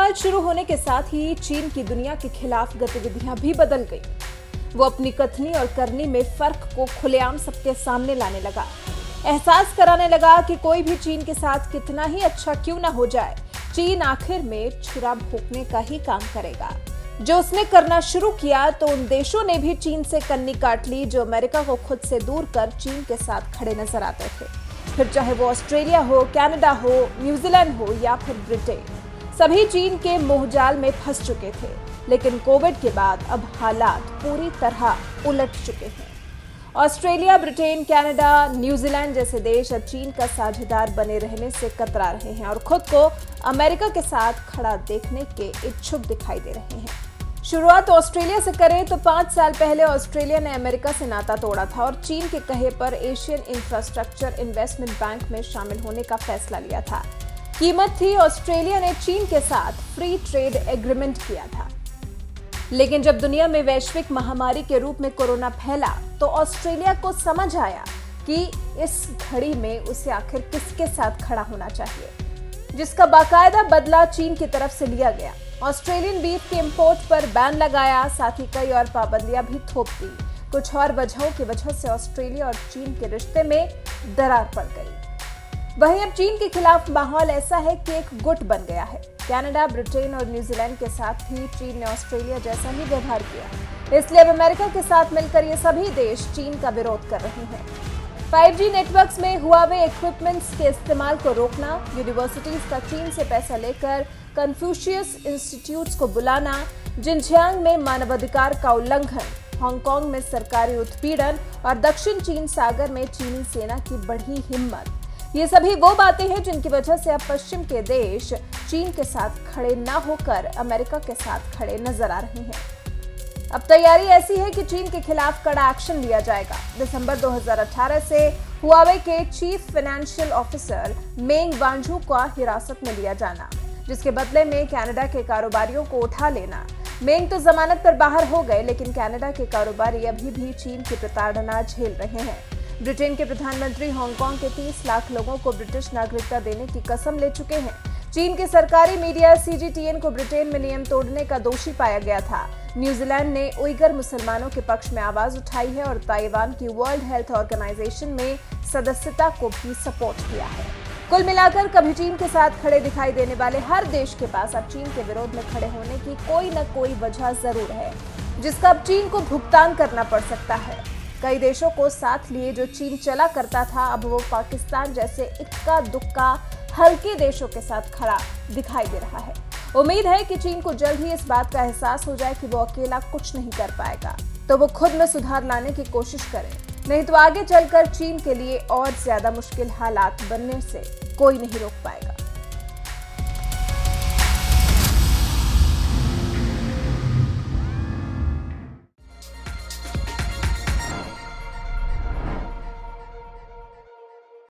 साल शुरू होने के साथ ही चीन की दुनिया के खिलाफ गतिविधियां भी बदल गई। वो अपनी कथनी और करनी में फर्क को खुलेआम सबके सामने लाने लगा। एहसास कराने लगा कि कोई भी चीन के साथ कितना ही अच्छा क्यों ना हो जाए, चीन आखिर में छुरा भोंकने का ही काम करेगा। जो उसने करना शुरू किया तो उन देशों ने भी चीन से कन्नी काट ली जो अमेरिका को खुद से दूर कर चीन के साथ खड़े नजर आते थे। फिर चाहे वो ऑस्ट्रेलिया हो, कनाडा हो, न्यूजीलैंड हो या फिर ब्रिटेन, सभी चीन के मोहजाल में फंस चुके थे। लेकिन कोविड के बाद अब हालात पूरी तरह उलट चुके हैं। ऑस्ट्रेलिया, ब्रिटेन, कनाडा, न्यूजीलैंड जैसे देश अब चीन का साझेदार बने रहने से कतरा रहे हैं और खुद को अमेरिका के साथ खड़ा देखने के इच्छुक दिखाई दे रहे हैं। शुरुआत ऑस्ट्रेलिया से करें तो 5 साल पहले ऑस्ट्रेलिया ने अमेरिका से नाता तोड़ा था और चीन के कहे पर एशियन इंफ्रास्ट्रक्चर इन्वेस्टमेंट बैंक में शामिल होने का फैसला लिया था। कीमत थी ऑस्ट्रेलिया ने चीन के साथ फ्री ट्रेड एग्रीमेंट किया था। लेकिन जब दुनिया में वैश्विक महामारी के रूप में कोरोना फैला तो ऑस्ट्रेलिया को समझ आया कि इस घड़ी में उसे आखिर किसके साथ खड़ा होना चाहिए, जिसका बाकायदा बदला चीन की तरफ से लिया गया। ऑस्ट्रेलियन बीफ के इंपोर्ट पर बैन लगाया, साथ ही कई और पाबंदियां भी थोप दी। कुछ और वजहों की वजह से ऑस्ट्रेलिया और चीन के रिश्ते में दरार पड़ गई। वहीं अब चीन के खिलाफ माहौल ऐसा है कि एक गुट बन गया है। कनाडा, ब्रिटेन और न्यूजीलैंड के साथ भी चीन ने ऑस्ट्रेलिया जैसा ही व्यवहार किया, इसलिए अब अमेरिका के साथ मिलकर ये सभी देश चीन का विरोध कर रहे हैं। 5G नेटवर्क्स में हुआवे इक्विपमेंट्स के इस्तेमाल को रोकना, यूनिवर्सिटीज का चीन से पैसा लेकर कन्फ्यूशियस इंस्टीट्यूट्स को बुलाना, जिनजियांग में मानवाधिकार का उल्लंघन, हांगकांग में सरकारी उत्पीड़न और दक्षिण चीन सागर में चीनी सेना की बढ़ी हिम्मत, ये सभी वो बातें हैं जिनकी वजह से अब पश्चिम के देश चीन के साथ खड़े न होकर अमेरिका के साथ खड़े नजर आ रहे हैं। अब तैयारी ऐसी है कि चीन के खिलाफ कड़ा एक्शन लिया जाएगा। दिसंबर 2018 से हुआवे के चीफ फाइनेंशियल ऑफिसर मेंग वांझू का हिरासत में लिया जाना, जिसके बदले में कनाडा के कारोबारियों को उठा लेना। मेंग तो जमानत पर बाहर हो गए, लेकिन कनाडा के कारोबारी अभी भी चीन की प्रताड़ना झेल रहे हैं। ब्रिटेन के प्रधानमंत्री हांगकांग के 30 लाख लोगों को ब्रिटिश नागरिकता देने की कसम ले चुके हैं। चीन के सरकारी मीडिया CGTN को ब्रिटेन में नियम तोड़ने का दोषी पाया गया था। न्यूजीलैंड ने उइगर मुसलमानों के पक्ष में आवाज उठाई है और ताइवान की वर्ल्ड हेल्थ ऑर्गेनाइजेशन में सदस्यता को भी सपोर्ट किया है। कुल मिलाकर कभी चीन के साथ खड़े दिखाई देने वाले हर देश के पास अब चीन के विरोध में खड़े होने की कोई न कोई वजह जरूर है, जिसका अब चीन को भुगतान करना पड़ सकता है। कई देशों को साथ लिए जो चीन चला करता था, अब वो पाकिस्तान जैसे इक्का दुक्का हल्के देशों के साथ खड़ा दिखाई दे रहा है। उम्मीद है कि चीन को जल्द ही इस बात का एहसास हो जाए कि वो अकेला कुछ नहीं कर पाएगा, तो वो खुद में सुधार लाने की कोशिश करे, नहीं तो आगे चलकर चीन के लिए और ज्यादा मुश्किल हालात बनने से कोई नहीं रोक पाएगा।